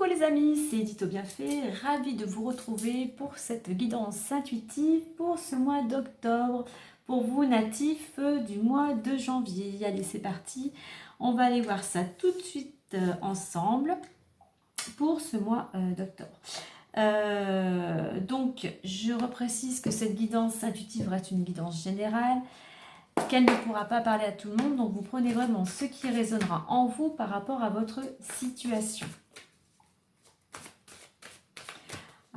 Les amis, c'est Edith Bienfait, ravie de vous retrouver pour cette guidance intuitive pour ce mois d'octobre, pour vous natifs du mois de janvier. Allez, c'est parti, on va aller voir ça tout de suite ensemble pour ce mois d'octobre. Donc, je reprécise que cette guidance intuitive reste une guidance générale, qu'elle ne pourra pas parler à tout le monde, donc vous prenez vraiment ce qui résonnera en vous par rapport à votre situation.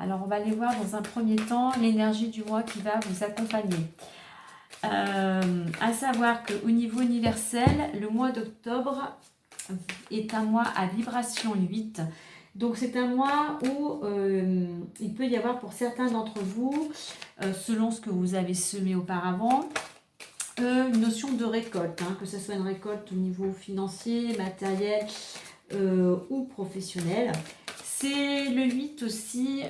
Alors, on va aller voir dans un premier temps l'énergie du mois qui va vous accompagner. À savoir qu'au niveau universel, le mois d'octobre est un mois à vibration 8. Donc, c'est un mois où il peut y avoir pour certains d'entre vous, selon ce que vous avez semé auparavant, une notion de récolte, que ce soit une récolte au niveau financier, matériel ou professionnel. C'est le 8 aussi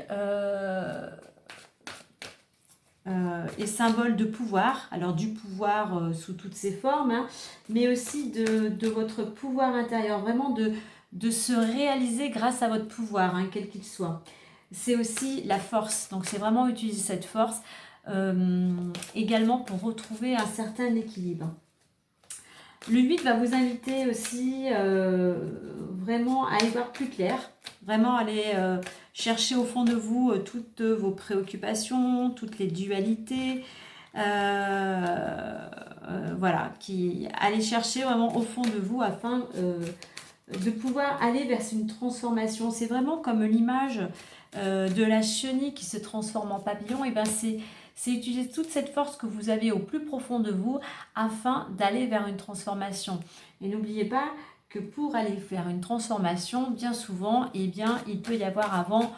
est symbole de pouvoir, alors du pouvoir sous toutes ses formes, mais aussi de votre pouvoir intérieur, vraiment de se réaliser grâce à votre pouvoir, quel qu'il soit. C'est aussi la force, donc c'est vraiment utiliser cette force également pour retrouver un certain équilibre. Le 8 va vous inviter aussi vraiment à y voir plus clair, vraiment aller chercher au fond de vous toutes vos préoccupations, toutes les dualités, voilà, allez chercher vraiment au fond de vous afin de pouvoir aller vers une transformation. C'est vraiment comme l'image de la chenille qui se transforme en papillon, et bien c'est utiliser toute cette force que vous avez au plus profond de vous afin d'aller vers une transformation. Et n'oubliez pas que pour aller vers une transformation, bien souvent, eh bien, il peut y avoir avant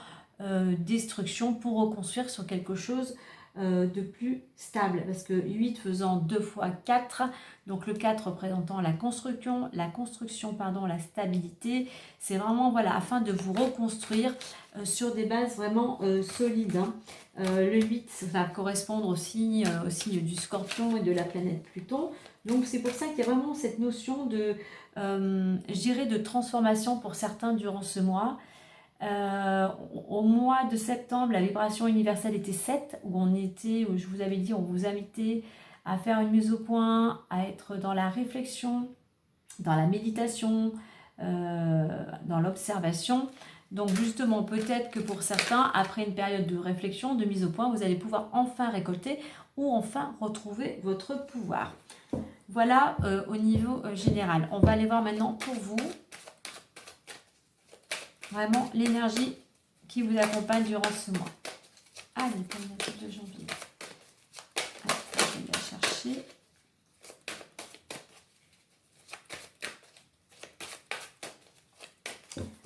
destruction pour reconstruire sur quelque chose de plus stable. Parce que 8 faisant 2 fois 4, donc le 4 représentant la construction, la stabilité, c'est vraiment voilà, afin de vous reconstruire sur des bases vraiment solides. Le 8 va correspondre au signe du Scorpion et de la planète Pluton. Donc c'est pour ça qu'il y a vraiment cette notion de, je dirais, de transformation pour certains durant ce mois. Au mois de septembre, la vibration universelle était 7, où je vous avais dit, on vous invitait à faire une mise au point, à être dans la réflexion, dans la méditation, dans l'observation. Donc justement, peut-être que pour certains, après une période de réflexion, de mise au point, vous allez pouvoir enfin récolter ou enfin retrouver votre pouvoir. Voilà au niveau général. On va aller voir maintenant pour vous vraiment l'énergie qui vous accompagne durant ce mois. Allez, pour le mois de janvier. Allez, je vais la chercher.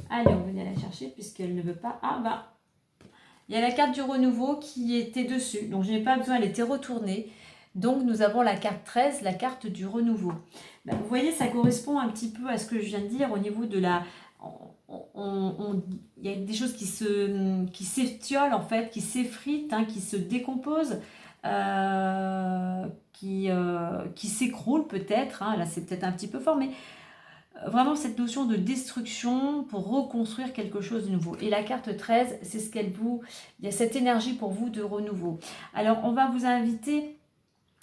Allez, on venait la chercher puisqu'elle ne veut pas. Ah bah, il y a la carte du renouveau qui était dessus. Donc, je n'ai pas besoin, elle était retournée. Donc, nous avons la carte 13, la carte du renouveau. Ben, vous voyez, ça correspond un petit peu à ce que je viens de dire au niveau de la... il y a des choses qui s'étiolent en fait, qui s'effritent, qui se décomposent, qui s'écroulent peut-être. Là, c'est peut-être un petit peu fort, mais vraiment cette notion de destruction pour reconstruire quelque chose de nouveau. Et la carte 13, c'est ce qu'elle vous... Il y a cette énergie pour vous de renouveau. Alors, on va vous inviter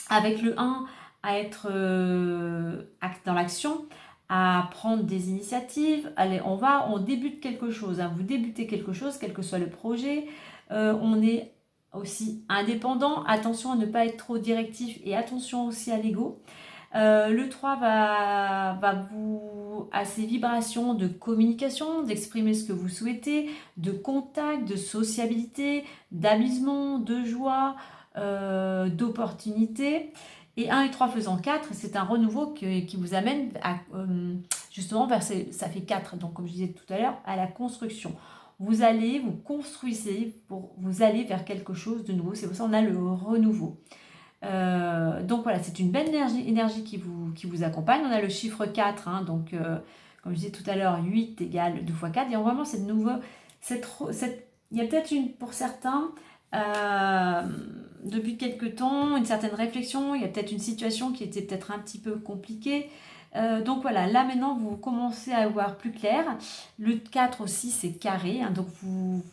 avec le 1 à être dans l'action, à prendre des initiatives. Allez, on débute quelque chose. Vous débutez quelque chose, quel que soit le projet. On est aussi indépendant. Attention à ne pas être trop directif et attention aussi à l'ego. Le 3 va vous, à ces vibrations de communication, d'exprimer ce que vous souhaitez, de contact, de sociabilité, d'amusement, de joie, d'opportunité. Et 1 et 3 faisant 4, c'est un renouveau qui vous amène à, justement vers ça fait 4, donc comme je disais tout à l'heure, à la construction. Vous construisez pour vous aller vers quelque chose de nouveau. C'est pour ça qu'on a le renouveau. Donc voilà, c'est une belle énergie qui vous accompagne. On a le chiffre 4, donc comme je disais tout à l'heure, 8 égale 2 fois 4. Il y a vraiment cette nouveau, il y a peut-être pour certains, depuis quelque temps, une certaine réflexion, il y a peut-être une situation qui était peut-être un petit peu compliquée. Donc voilà, là maintenant vous commencez à voir plus clair. Le 4 aussi c'est carré, hein, donc vous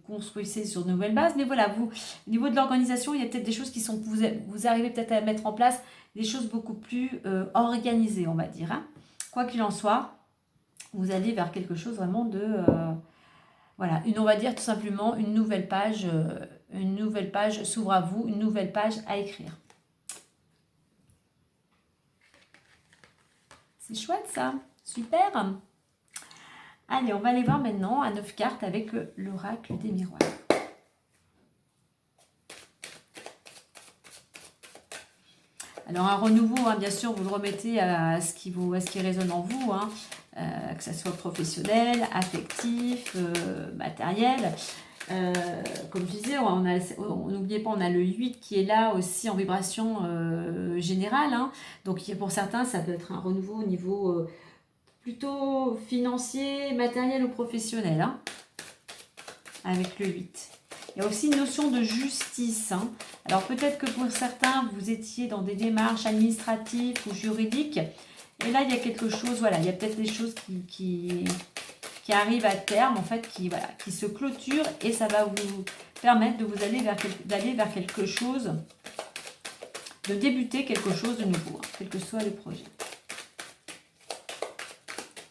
construisez sur de nouvelles bases. Mais voilà, au niveau de l'organisation, il y a peut-être des choses qui sont, vous arrivez peut-être à mettre en place des choses beaucoup plus organisées, on va dire. Hein. Quoi qu'il en soit, vous allez vers quelque chose vraiment de... voilà, on va dire tout simplement une nouvelle page s'ouvre à vous, une nouvelle page à écrire. C'est chouette ça, super. Allez, on va aller voir maintenant à 9 cartes avec l'oracle des miroirs. Alors un renouveau, hein, bien sûr, vous le remettez à ce qui résonne en vous, hein, que ce soit professionnel, affectif, matériel. Comme je disais, n'oubliez pas, on a le 8 qui est là aussi en vibration générale. Hein. Donc pour certains, ça peut être un renouveau au niveau plutôt financier, matériel ou professionnel. Hein, avec le 8. Il y a aussi une notion de justice. Hein. Alors peut-être que pour certains, vous étiez dans des démarches administratives ou juridiques. Et là, il y a quelque chose, voilà, il y a peut-être des choses qui arrivent à terme, en fait, qui se clôturent. Et ça va vous permettre d'aller vers quelque chose, de débuter quelque chose de nouveau, hein, quel que soit le projet.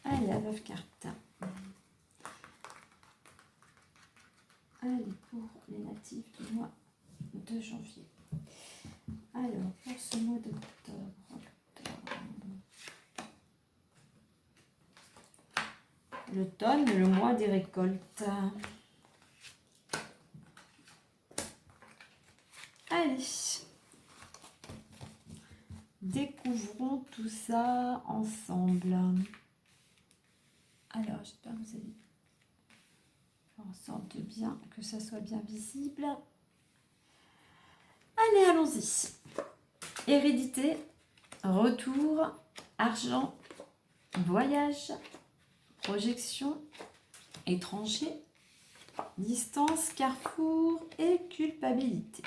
Allez, la 9 cartes. Allez, pour les natifs du mois de janvier. Alors, pour ce mois d'octobre. L'automne, le mois des récoltes. Allez. Découvrons tout ça ensemble. Alors, j'espère que vous allez faire en sorte de bien, que ça soit bien visible. Allez, allons-y. Hérédité, retour, argent, voyage, projection, étranger, distance, carrefour et culpabilité.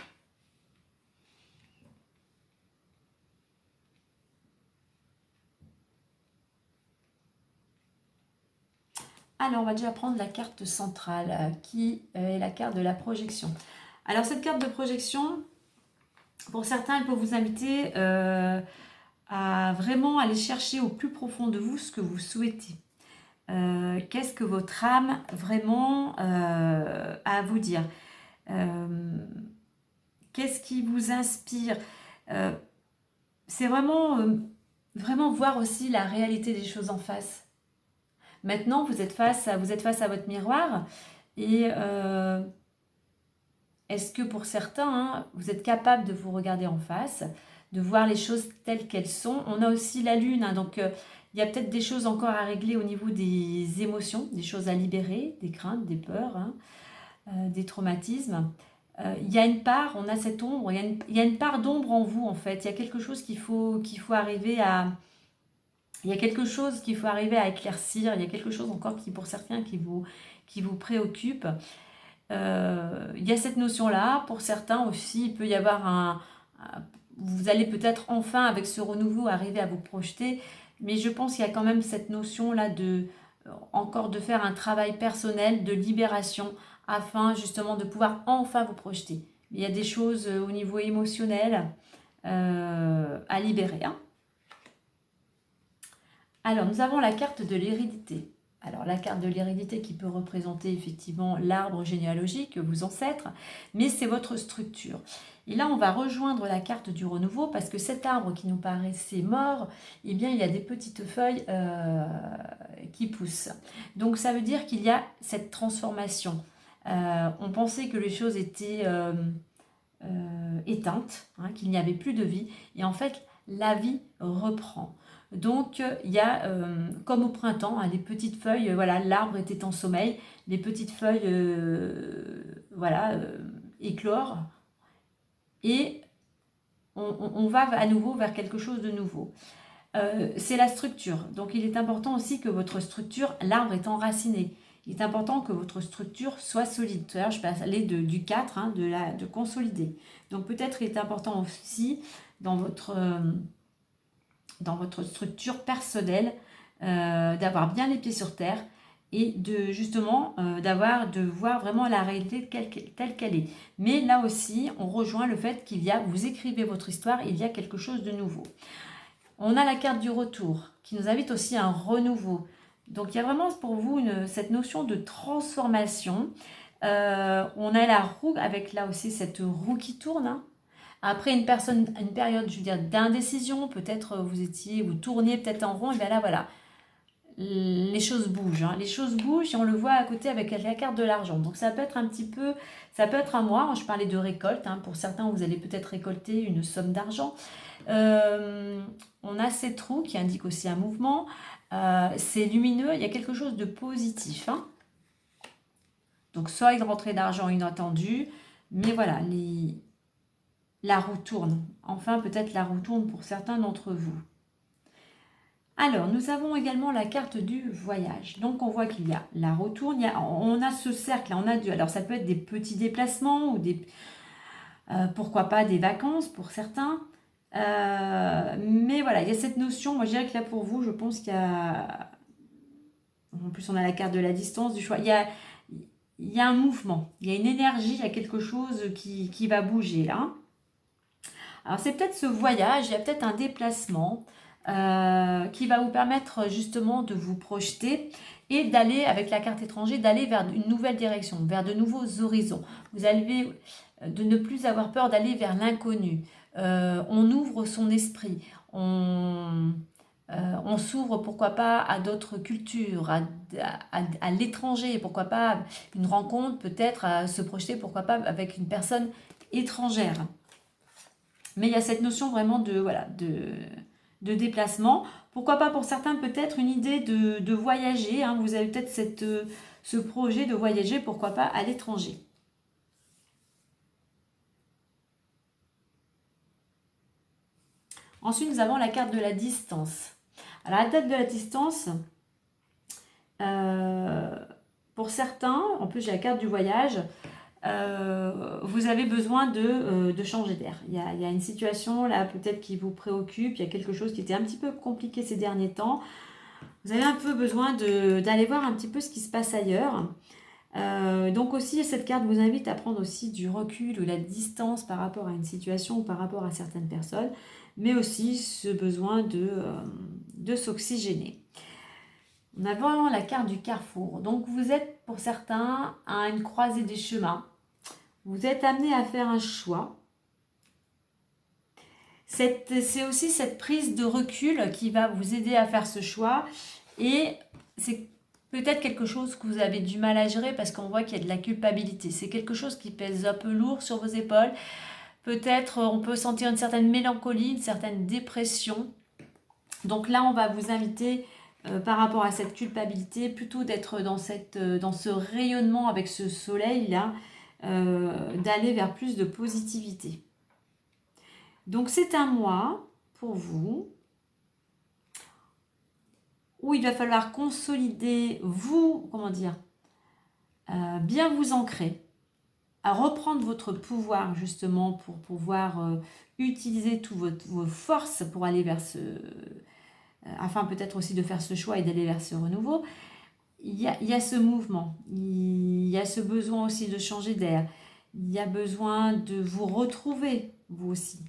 Alors, on va déjà prendre la carte centrale qui est la carte de la projection. Alors, cette carte de projection, pour certains, elle peut vous inviter à vraiment aller chercher au plus profond de vous ce que vous souhaitez. Qu'est-ce que votre âme vraiment a à vous dire? Qu'est-ce qui vous inspire? C'est vraiment voir aussi la réalité des choses en face. Maintenant, vous êtes face à votre miroir et est-ce que pour certains, hein, vous êtes capable de vous regarder en face, de voir les choses telles qu'elles sont? On a aussi la lune, hein, donc il y a peut-être des choses encore à régler au niveau des émotions, des choses à libérer, des craintes, des peurs, hein, des traumatismes. Il y a une part, on a cette ombre, il y a une part d'ombre en vous en fait. Il y a quelque chose qu'il faut arriver à... Il y a quelque chose qu'il faut arriver à éclaircir, il y a quelque chose encore qui, pour certains, qui vous préoccupe. Il y a cette notion-là. Pour certains aussi, il peut y avoir vous allez peut-être enfin, avec ce renouveau, arriver à vous projeter. Mais je pense qu'il y a quand même cette notion-là encore de faire un travail personnel de libération afin justement de pouvoir enfin vous projeter. Il y a des choses au niveau émotionnel à libérer. Hein. Alors, nous avons la carte de l'hérédité. Alors, la carte de l'hérédité qui peut représenter effectivement l'arbre généalogique, vos ancêtres, mais c'est votre structure. Et là, on va rejoindre la carte du renouveau parce que cet arbre qui nous paraissait mort, eh bien, il y a des petites feuilles qui poussent. Donc, ça veut dire qu'il y a cette transformation. On pensait que les choses étaient éteintes, hein, qu'il n'y avait plus de vie. Et en fait, la vie reprend. Donc, il y a, comme au printemps, hein, les petites feuilles, voilà, l'arbre était en sommeil, les petites feuilles, éclore, et on va à nouveau vers quelque chose de nouveau. c'est la structure. Donc il est important aussi que votre structure, l'arbre est enraciné. Il est important que votre structure soit solide. Tout à l'heure, je parlais du 4, hein, de consolider. Donc peut-être il est important aussi dans votre structure personnelle d'avoir bien les pieds sur terre et de justement de voir vraiment la réalité telle qu'elle est. Mais là aussi, on rejoint le fait vous écrivez votre histoire, il y a quelque chose de nouveau. On a la carte du retour qui nous invite aussi à un renouveau. Donc il y a vraiment pour vous cette notion de transformation. On a la roue avec là aussi cette roue qui tourne. Hein. Après une période, je veux dire, d'indécision, peut-être vous tourniez peut-être en rond, et bien là voilà, les choses bougent. Hein. Les choses bougent et on le voit à côté avec la carte de l'argent. Donc ça peut être ça peut être un mois. Je parlais de récolte. Hein. Pour certains, vous allez peut-être récolter une somme d'argent. On a cette roue qui indique aussi un mouvement. C'est lumineux, il y a quelque chose de positif. Hein. Donc soit une rentrée d'argent inattendue, mais voilà, la roue tourne. Enfin, peut-être la roue tourne pour certains d'entre vous. Alors, nous avons également la carte du voyage. Donc, on voit qu'il y a la roue tourne, on a ce cercle, alors ça peut être des petits déplacements ou pourquoi pas des vacances pour certains. Mais voilà, il y a cette notion, moi je dirais que là pour vous, je pense qu'il y a... En plus, on a la carte de la distance, du choix. Il y a un mouvement, il y a une énergie, il y a quelque chose qui va bouger là. Alors c'est peut-être ce voyage, il y a peut-être un déplacement qui va vous permettre justement de vous projeter et d'aller, avec la carte étranger, d'aller vers une nouvelle direction, vers de nouveaux horizons. Vous allez de ne plus avoir peur d'aller vers l'inconnu. On ouvre son esprit, on s'ouvre pourquoi pas à d'autres cultures, à l'étranger, pourquoi pas une rencontre, peut-être à se projeter, pourquoi pas avec une personne étrangère. Mais il y a cette notion vraiment de déplacement. Pourquoi pas pour certains peut-être une idée de voyager. Hein. Vous avez peut-être ce projet de voyager, pourquoi pas à l'étranger. Ensuite, nous avons la carte de la distance. Alors, la carte de la distance, pour certains, en plus j'ai la carte du voyage, vous avez besoin de changer d'air. Il y a une situation là peut-être qui vous préoccupe, il y a quelque chose qui était un petit peu compliqué ces derniers temps. Vous avez un peu besoin d'aller voir un petit peu ce qui se passe ailleurs. Donc aussi, cette carte vous invite à prendre aussi du recul ou la distance par rapport à une situation ou par rapport à certaines personnes, mais aussi ce besoin de s'oxygéner. On a vraiment la carte du carrefour. Donc vous êtes pour certains à une croisée des chemins. Vous êtes amené à faire un choix. C'est aussi cette prise de recul qui va vous aider à faire ce choix. Et c'est peut-être quelque chose que vous avez du mal à gérer parce qu'on voit qu'il y a de la culpabilité. C'est quelque chose qui pèse un peu lourd sur vos épaules. Peut-être on peut sentir une certaine mélancolie, une certaine dépression. Donc là, on va vous inviter par rapport à cette culpabilité, plutôt d'être dans ce rayonnement avec ce soleil-là, d'aller vers plus de positivité. Donc c'est un mois pour vous où il va falloir consolider bien vous ancrer, à reprendre votre pouvoir justement pour pouvoir utiliser toutes vos forces pour aller vers afin peut-être aussi de faire ce choix et d'aller vers ce renouveau. Il y a ce mouvement, il y a ce besoin aussi de changer d'air, il y a besoin de vous retrouver, vous aussi,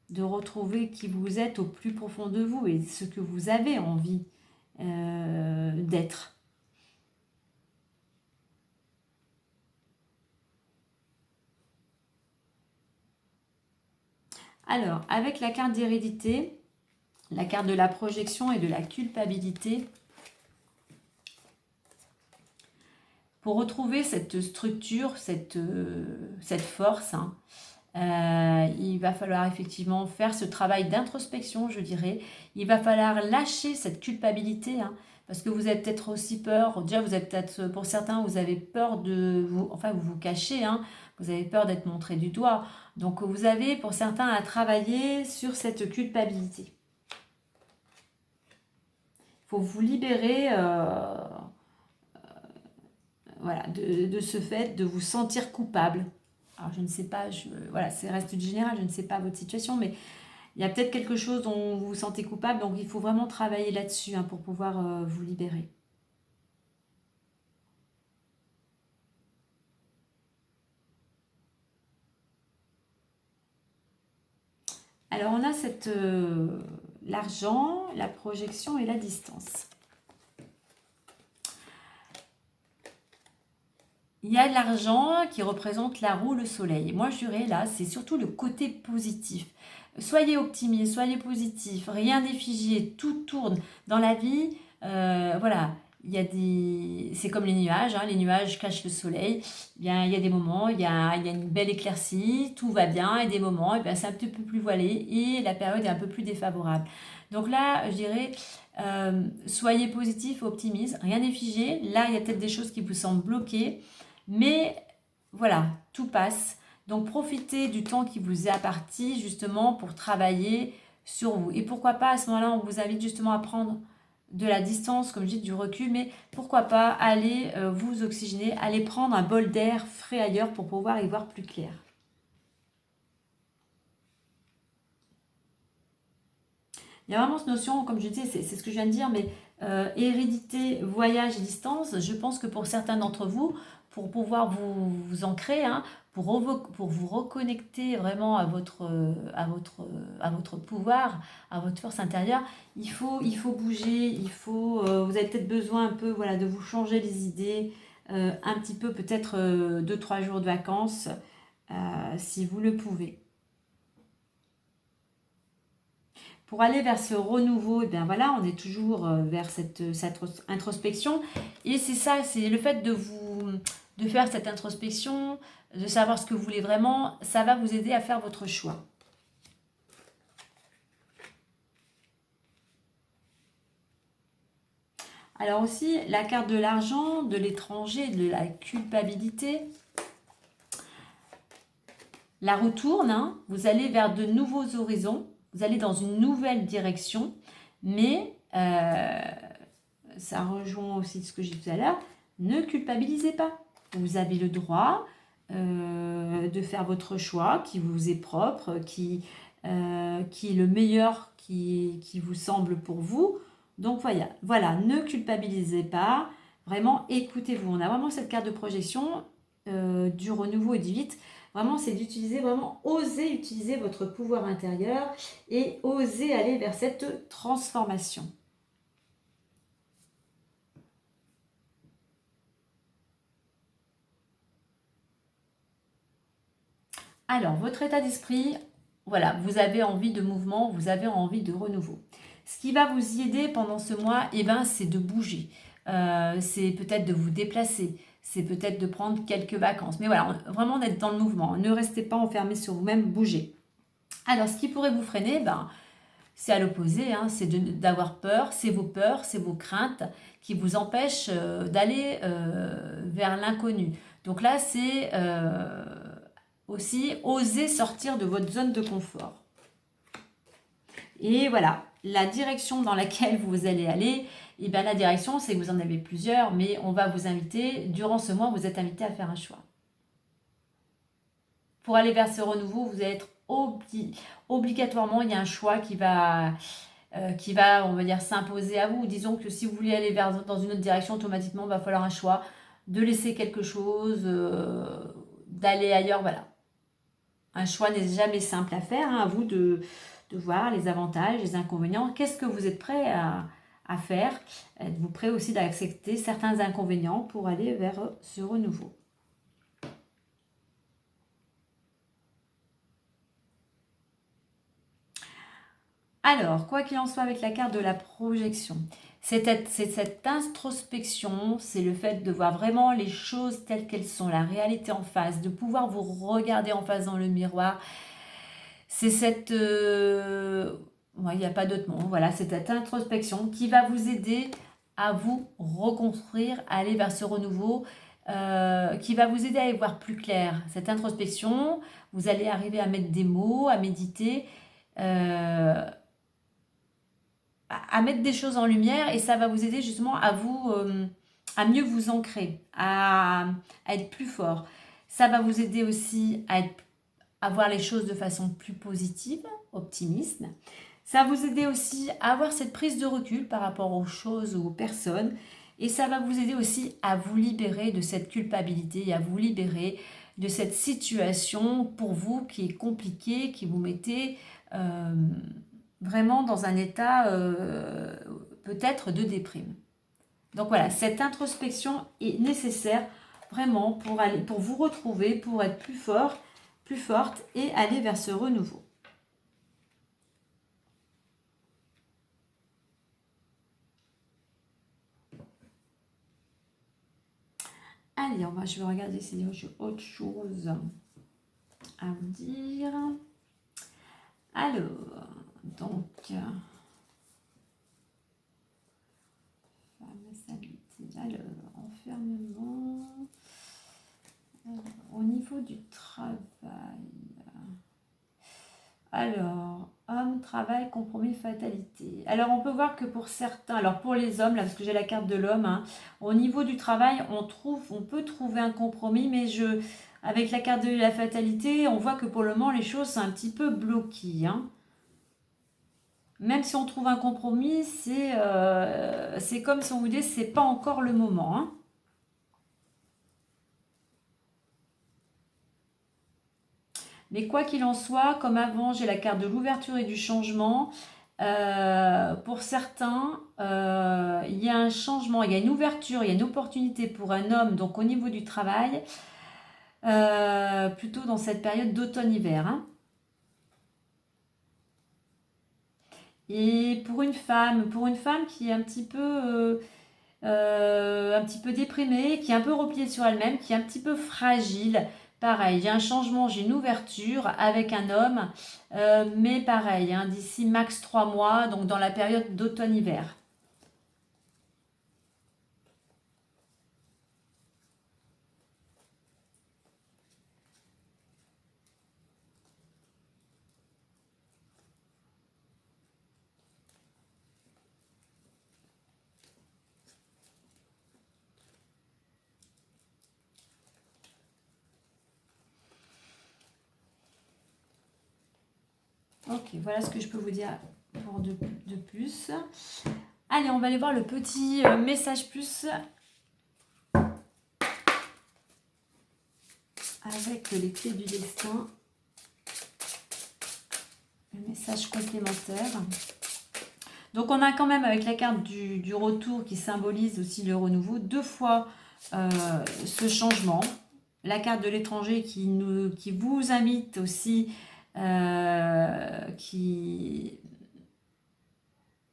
de retrouver qui vous êtes au plus profond de vous et ce que vous avez envie d'être. Alors, avec la carte d'hérédité, la carte de la projection et de la culpabilité, pour retrouver cette structure, cette force, hein, il va falloir effectivement faire ce travail d'introspection, je dirais. Il va falloir lâcher cette culpabilité, hein, parce que vous avez peut-être aussi peur. Déjà, vous avez peut-être, pour certains, vous avez peur vous vous cachez, hein, vous avez peur d'être montré du doigt. Donc, vous avez pour certains à travailler sur cette culpabilité. faut vous libérer voilà, de ce fait de vous sentir coupable. Alors je ne sais pas, voilà, c'est reste du général, je ne sais pas votre situation, mais il y a peut-être quelque chose dont vous vous sentez coupable, donc il faut vraiment travailler là-dessus hein, pour pouvoir vous libérer. Alors on a l'argent, la projection et la distance. Il y a de l'argent qui représente la roue, le soleil. Moi, je dirais là, c'est surtout le côté positif. Soyez optimiste, soyez positif, rien n'est figé, tout tourne dans la vie. Voilà, c'est comme les nuages, hein, les nuages cachent le soleil. Il y a des moments, il y a une belle éclaircie, tout va bien, et des moments, c'est un petit peu plus voilé et la période est un peu plus défavorable. Donc là, je dirais, soyez positif, optimiste, rien n'est figé. Là, il y a peut-être des choses qui vous semblent bloquées. Mais voilà, tout passe. Donc profitez du temps qui vous est imparti justement pour travailler sur vous. Et pourquoi pas à ce moment-là, on vous invite justement à prendre de la distance, comme je dis, du recul, mais pourquoi pas aller vous oxygéner, aller prendre un bol d'air frais ailleurs pour pouvoir y voir plus clair. Il y a vraiment cette notion, comme je disais, c'est ce que je viens de dire, mais hérédité, voyage et distance, je pense que pour certains d'entre vous, pour pouvoir vous ancrer, hein, pour vous reconnecter vraiment à votre pouvoir, à votre force intérieure, il faut bouger, vous avez peut-être besoin un peu voilà, de vous changer les idées, un petit peu peut-être 2-3 jours de vacances, si vous le pouvez. Pour aller vers ce renouveau, et bien voilà, on est toujours vers cette introspection. Et c'est ça, c'est le fait de faire cette introspection, de savoir ce que vous voulez vraiment, ça va vous aider à faire votre choix. Alors aussi, la carte de l'argent, de l'étranger, de la culpabilité. La roue tourne, hein, vous allez vers de nouveaux horizons, vous allez dans une nouvelle direction, mais ça rejoint aussi ce que j'ai dit tout à l'heure, ne culpabilisez pas. Vous avez le droit de faire votre choix qui vous est propre, qui est le meilleur qui vous semble pour vous. Donc voilà, ne culpabilisez pas, vraiment écoutez-vous. On a vraiment cette carte de projection du renouveau et du vite. Vraiment, c'est d'utiliser, vraiment oser utiliser votre pouvoir intérieur et oser aller vers cette transformation. Alors, votre état d'esprit, voilà, vous avez envie de mouvement, vous avez envie de renouveau. Ce qui va vous y aider pendant ce mois, c'est de bouger. C'est peut-être de vous déplacer. C'est peut-être de prendre quelques vacances. Mais voilà, vraiment d'être dans le mouvement. Ne restez pas enfermé sur vous-même, bougez. Alors, ce qui pourrait vous freiner, c'est à l'opposé, hein, c'est d'avoir peur, c'est vos craintes qui vous empêchent d'aller vers l'inconnu. Donc là, c'est aussi oser sortir de votre zone de confort. Et voilà, la direction dans laquelle vous allez aller, et bien la direction, c'est que vous en avez plusieurs, mais on va vous inviter, durant ce mois, vous êtes invité à faire un choix. Pour aller vers ce renouveau, vous allez être obligatoirement, il y a un choix qui va, on va dire, s'imposer à vous. Disons que si vous voulez aller dans une autre direction, automatiquement, il va falloir un choix de laisser quelque chose, d'aller ailleurs, voilà. Un choix n'est jamais simple à faire, hein, à vous de voir les avantages, les inconvénients. Qu'est-ce que vous êtes prêt à faire? Êtes-vous prêt aussi d'accepter certains inconvénients pour aller vers ce renouveau? Alors, quoi qu'il en soit avec la carte de la projection, c'est cette introspection, c'est le fait de voir vraiment les choses telles qu'elles sont, la réalité en face, de pouvoir vous regarder en face dans le miroir. C'est cette... il n'y a pas d'autre mot. Voilà, c'est cette introspection qui va vous aider à vous reconstruire, à aller vers ce renouveau, qui va vous aider à y voir plus clair. Cette introspection, vous allez arriver à mettre des mots, à méditer, à mettre des choses en lumière et ça va vous aider justement à mieux vous ancrer, à être plus fort. Ça va vous aider aussi à voir les choses de façon plus positive, optimiste. Ça va vous aider aussi à avoir cette prise de recul par rapport aux choses ou aux personnes. Et ça va vous aider aussi à vous libérer de cette culpabilité et à vous libérer de cette situation pour vous qui est compliquée, qui vous mettez vraiment dans un état peut-être de déprime. Donc voilà, cette introspection est nécessaire vraiment pour vous retrouver, pour être plus fort, plus forte et aller vers ce renouveau. Allez, je vais regarder si j'ai autre chose à vous dire. Alors, donc, alors, enfermement. Au niveau du travail. Alors, homme, travail, compromis, fatalité. Alors, on peut voir que pour certains, alors pour les hommes, là, parce que j'ai la carte de l'homme, hein, au niveau du travail, on peut trouver un compromis, mais avec la carte de la fatalité, on voit que pour le moment, les choses sont un petit peu bloquées. Hein. Même si on trouve un compromis, c'est comme si on vous dit, c'est pas encore le moment. Hein. Mais quoi qu'il en soit, comme avant, j'ai la carte de l'ouverture et du changement. Pour certains, il y a un changement, il y a une ouverture, il y a une opportunité pour un homme, donc au niveau du travail, plutôt dans cette période d'automne-hiver. Hein. Et pour une femme qui est un petit peu déprimée, qui est un peu repliée sur elle-même, qui est un petit peu fragile. Pareil, j'ai un changement, j'ai une ouverture avec un homme, mais pareil, hein, d'ici max 3 mois, donc dans la période d'automne-hiver. Ok, voilà ce que je peux vous dire pour de plus. Allez, on va aller voir le petit message plus avec les clés du destin. Le message complémentaire. Donc on a quand même avec la carte du retour qui symbolise aussi le renouveau, 2 fois ce changement. La carte de l'étranger qui vous invite aussi à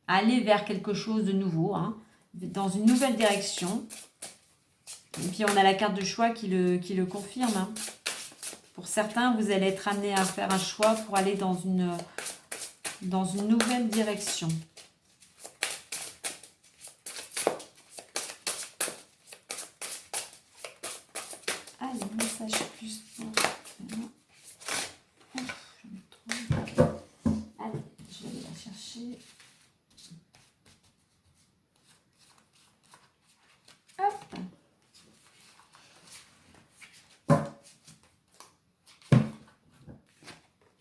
aller vers quelque chose de nouveau, hein, dans une nouvelle direction. Et puis on a la carte de choix qui le confirme. Hein. Pour certains, vous allez être amené à faire un choix pour aller dans une nouvelle direction. Allez, message plus. Allez, je vais aller la chercher. Hop.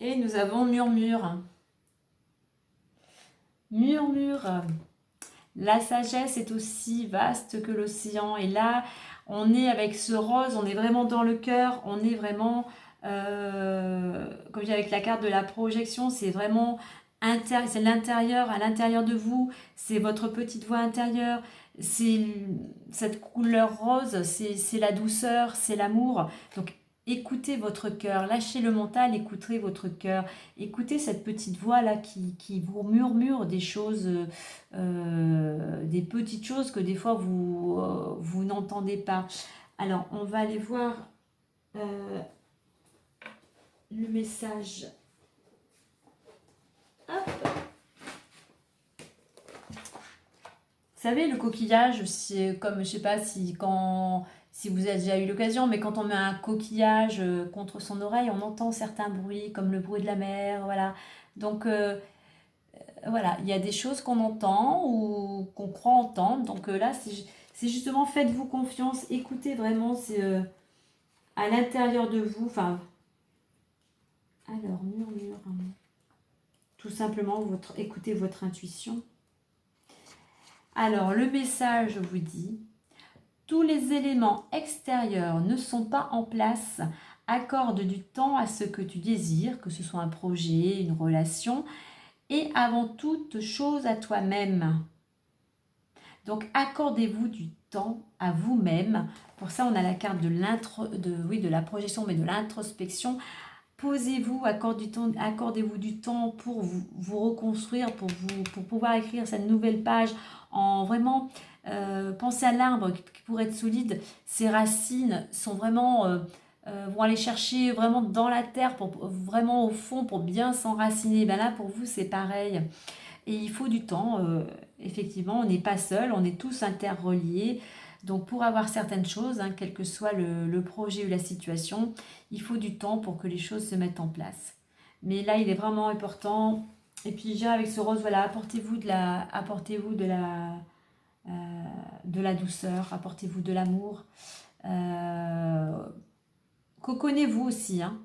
Et nous avons murmure. Murmure. La sagesse est aussi vaste que l'océan. Et là, on est avec ce rose, on est vraiment dans le cœur, on est vraiment, comme je dis avec la carte de la projection, c'est vraiment c'est l'intérieur, à l'intérieur de vous, c'est votre petite voix intérieure, c'est cette couleur rose, c'est la douceur, c'est l'amour. Donc écoutez votre cœur, lâchez le mental, écoutez votre cœur, écoutez cette petite voix là qui vous murmure des choses, des petites choses que des fois vous n'entendez pas. Alors on va aller voir le message. Hop. Vous savez, le coquillage, c'est comme, je sais pas si vous avez déjà eu l'occasion, mais quand on met un coquillage contre son oreille, on entend certains bruits, comme le bruit de la mer, voilà. Donc, voilà, il y a des choses qu'on entend ou qu'on croit entendre. Donc là, c'est justement faites-vous confiance, écoutez vraiment, c'est à l'intérieur de vous. Enfin, alors, murmure, hein. Tout simplement, écoutez votre intuition. Alors, le message vous dit, tous les éléments extérieurs ne sont pas en place. Accorde du temps à ce que tu désires, que ce soit un projet, une relation, et avant toute chose à toi-même. Donc, accordez-vous du temps à vous-même. Pour ça, on a la carte de la projection, mais de l'introspection. Posez-vous, accordez-vous du temps pour vous reconstruire, pour pouvoir écrire cette nouvelle page en vraiment pensez à l'arbre qui pour être solide, ses racines sont vraiment vont aller chercher vraiment dans la terre, vraiment au fond pour bien s'enraciner. Ben là pour vous c'est pareil. Et il faut du temps, effectivement, on n'est pas seul, on est tous interreliés. Donc pour avoir certaines choses, hein, quel que soit le projet ou la situation, il faut du temps pour que les choses se mettent en place. Mais là, il est vraiment important. Et puis déjà avec ce rose, voilà, apportez-vous de la douceur, apportez-vous de l'amour. Coconnez-vous aussi, hein.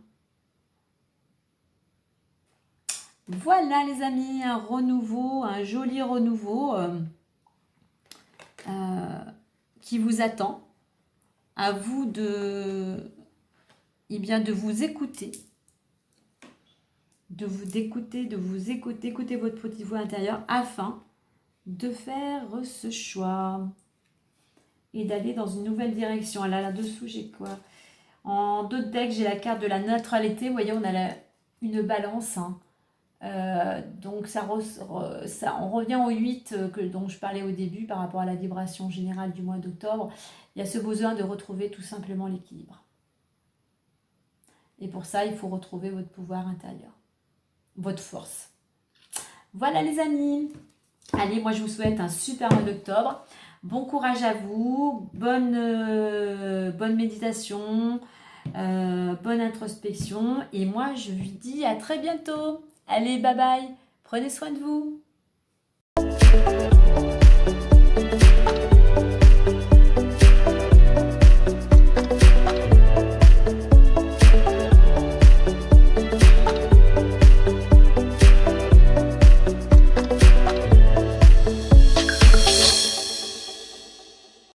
Voilà les amis, un renouveau, un joli renouveau qui vous attend. À vous de vous écouter, écouter votre petite voix intérieure afin de faire ce choix et d'aller dans une nouvelle direction. Là, là-dessous, j'ai quoi? En d'autres decks, j'ai la carte de la neutralité. Vous voyez, on a une balance, hein. Donc on revient au 8 dont je parlais au début par rapport à la vibration générale du mois d'octobre. Il y a ce besoin de retrouver tout simplement l'équilibre. Et pour ça, il faut retrouver votre pouvoir intérieur, votre force. Voilà les amis. Allez, moi je vous souhaite un super mois d'octobre. Bon courage à vous, bonne méditation, bonne introspection. Et moi je vous dis à très bientôt. Allez, bye bye. Prenez soin de vous.